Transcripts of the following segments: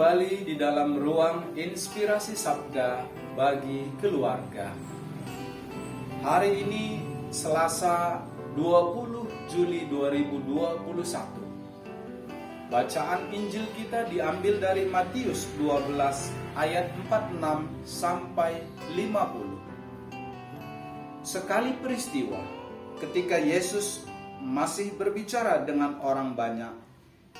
kembali di dalam ruang inspirasi sabda bagi keluarga. Hari ini Selasa 20 Juli 2021. Bacaan Injil kita diambil dari Matius 12 ayat 46 sampai 50. Sekali peristiwa ketika Yesus masih berbicara dengan orang banyak,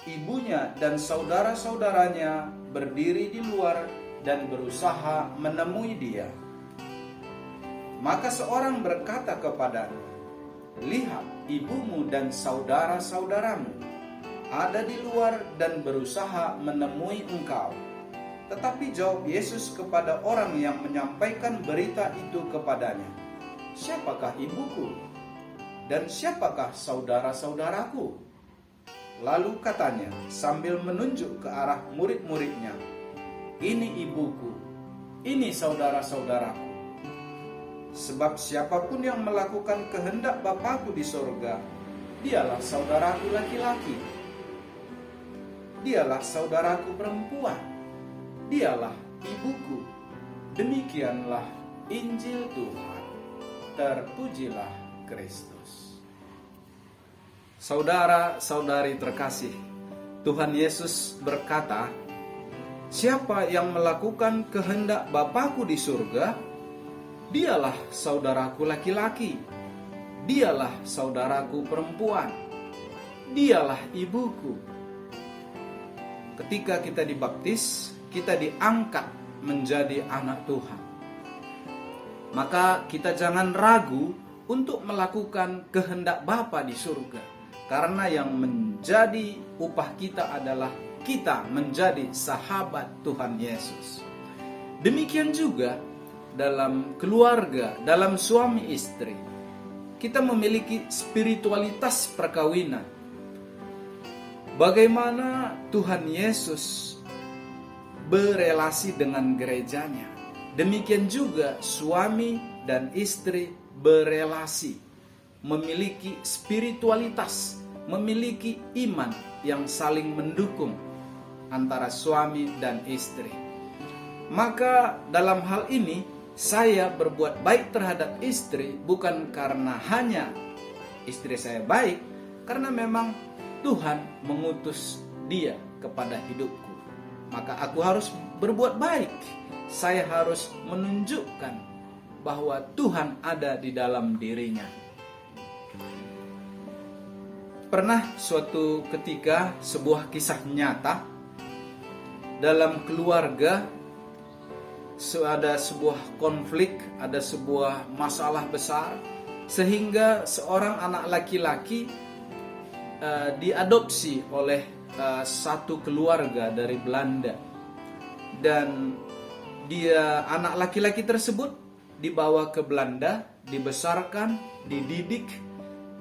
ibunya dan saudara-saudaranya berdiri di luar dan berusaha menemui dia. Maka seorang berkata kepadanya, "Lihat, ibumu dan saudara-saudaramu ada di luar dan berusaha menemui engkau." Tetapi jawab Yesus kepada orang yang menyampaikan berita itu kepadanya, "Siapakah ibuku? Dan siapakah saudara-saudaraku?" Lalu katanya sambil menunjuk ke arah murid-muridnya, "Ini ibuku, ini saudara-saudaraku. Sebab siapapun yang melakukan kehendak Bapa-Ku di sorga, dialah saudaraku laki-laki, dialah saudaraku perempuan, dialah ibuku." Demikianlah Injil Tuhan. Terpujilah Kristus. Saudara-saudari terkasih, Tuhan Yesus berkata, "Siapa yang melakukan kehendak Bapa-Ku di surga, dialah saudaraku laki-laki, dialah saudaraku perempuan, dialah ibuku." Ketika kita dibaptis, kita diangkat menjadi anak Tuhan. Maka kita jangan ragu untuk melakukan kehendak Bapa di surga. Karena yang menjadi upah kita adalah kita menjadi sahabat Tuhan Yesus. Demikian juga dalam keluarga, dalam suami istri, kita memiliki spiritualitas perkawinan. Bagaimana Tuhan Yesus berelasi dengan gerejanya, demikian juga suami dan istri berelasi, memiliki spiritualitas, memiliki iman yang saling mendukung antara suami dan istri. Maka dalam hal ini saya berbuat baik terhadap istri bukan karena hanya istri saya baik, karena memang Tuhan mengutus dia kepada hidupku. Maka aku harus berbuat baik. Saya harus menunjukkan bahwa Tuhan ada di dalam dirinya. Pernah suatu ketika sebuah kisah nyata dalam keluarga, ada sebuah konflik, ada sebuah masalah besar, sehingga seorang anak laki-laki diadopsi oleh satu keluarga dari Belanda. Dan anak laki-laki tersebut dibawa ke Belanda, dibesarkan, dididik,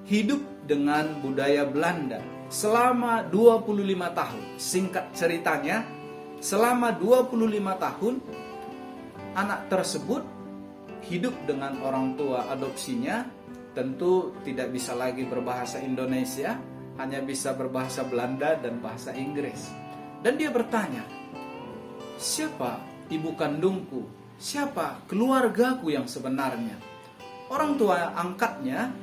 hidup dengan budaya Belanda selama 25 tahun. Singkat ceritanya, selama 25 tahun anak tersebut hidup dengan orang tua adopsinya. Tentu tidak bisa lagi berbahasa Indonesia, hanya bisa berbahasa Belanda dan bahasa Inggris. Dan dia bertanya, "Siapa ibu kandungku? Siapa keluargaku yang sebenarnya?" Orang tua angkatnya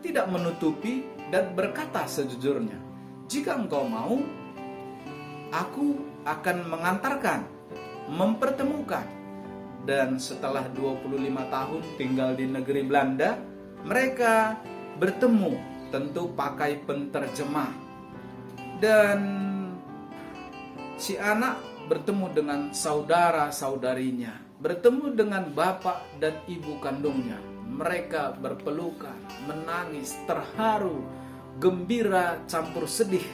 tidak menutupi dan berkata sejujurnya, "Jika engkau mau, aku akan mengantarkan, mempertemukan." Dan setelah 25 tahun tinggal di negeri Belanda, mereka bertemu, tentu pakai penterjemah. Dan si anak bertemu dengan saudara-saudarinya, bertemu dengan bapak dan ibu kandungnya. Mereka berpelukan, menangis, terharu, gembira, campur sedih,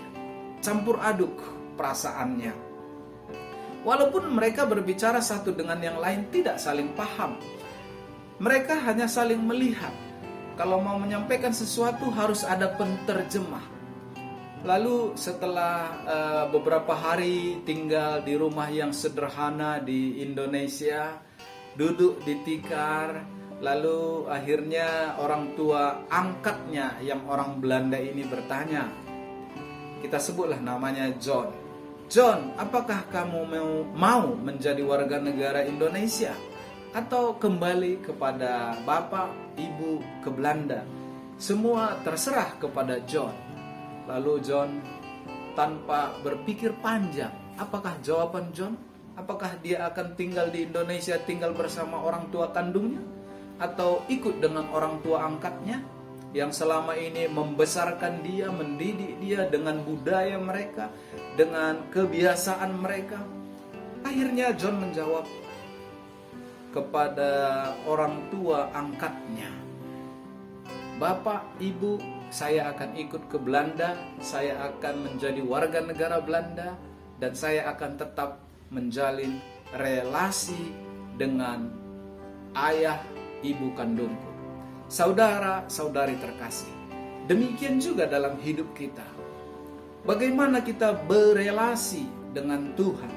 campur aduk perasaannya. Walaupun mereka berbicara satu dengan yang lain, tidak saling paham. Mereka hanya saling melihat. Kalau mau menyampaikan sesuatu harus ada penterjemah. Lalu setelah beberapa hari tinggal di rumah yang sederhana di Indonesia, duduk di tikar, lalu akhirnya orang tua angkatnya yang orang Belanda ini bertanya, kita sebutlah namanya John. John, apakah kamu mau menjadi warga negara Indonesia atau kembali kepada bapak, ibu ke Belanda? Semua terserah kepada John. Lalu John tanpa berpikir panjang, apakah jawaban John? Apakah dia akan tinggal di Indonesia, tinggal bersama orang tua kandungnya? Atau ikut dengan orang tua angkatnya yang selama ini membesarkan dia, mendidik dia dengan budaya mereka, dengan kebiasaan mereka? Akhirnya John menjawab kepada orang tua angkatnya, "Bapak, Ibu, saya akan ikut ke Belanda, saya akan menjadi warga negara Belanda, dan saya akan tetap menjalin relasi dengan ayah ibu kandungku." Saudara-saudari terkasih, demikian juga dalam hidup kita. Bagaimana kita berelasi dengan Tuhan?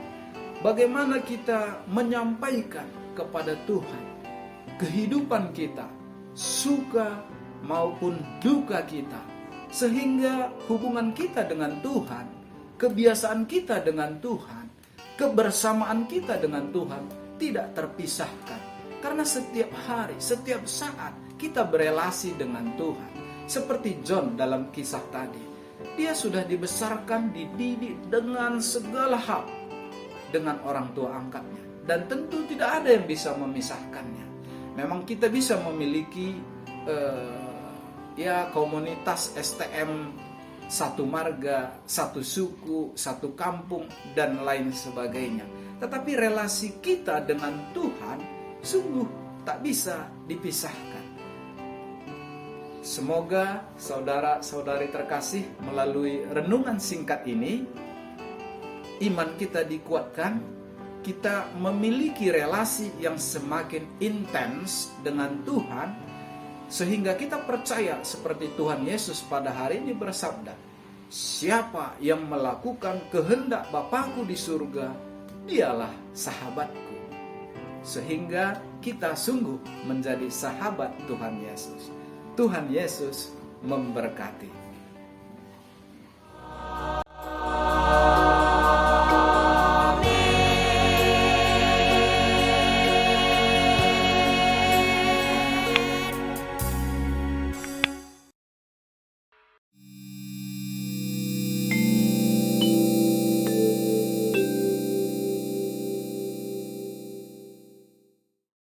Bagaimana kita menyampaikan kepada Tuhan kehidupan kita, suka maupun duka kita, sehingga hubungan kita dengan Tuhan, kebiasaan kita dengan Tuhan, kebersamaan kita dengan Tuhan tidak terpisahkan. Karena setiap hari, setiap saat kita berelasi dengan Tuhan. Seperti John dalam kisah tadi, dia sudah dibesarkan, dididik dengan segala hal dengan orang tua angkatnya, dan tentu tidak ada yang bisa memisahkannya. Memang kita bisa memiliki komunitas STM, satu marga, satu suku, satu kampung, dan lain sebagainya. Tetapi relasi kita dengan Tuhan sungguh tak bisa dipisahkan. Semoga saudara-saudari terkasih, melalui renungan singkat ini, iman kita dikuatkan, kita memiliki relasi yang semakin intens dengan Tuhan, sehingga kita percaya seperti Tuhan Yesus pada hari ini bersabda, "Siapa yang melakukan kehendak Bapakku di surga, dialah sahabatku." Sehingga kita sungguh menjadi sahabat Tuhan Yesus. Tuhan Yesus memberkati.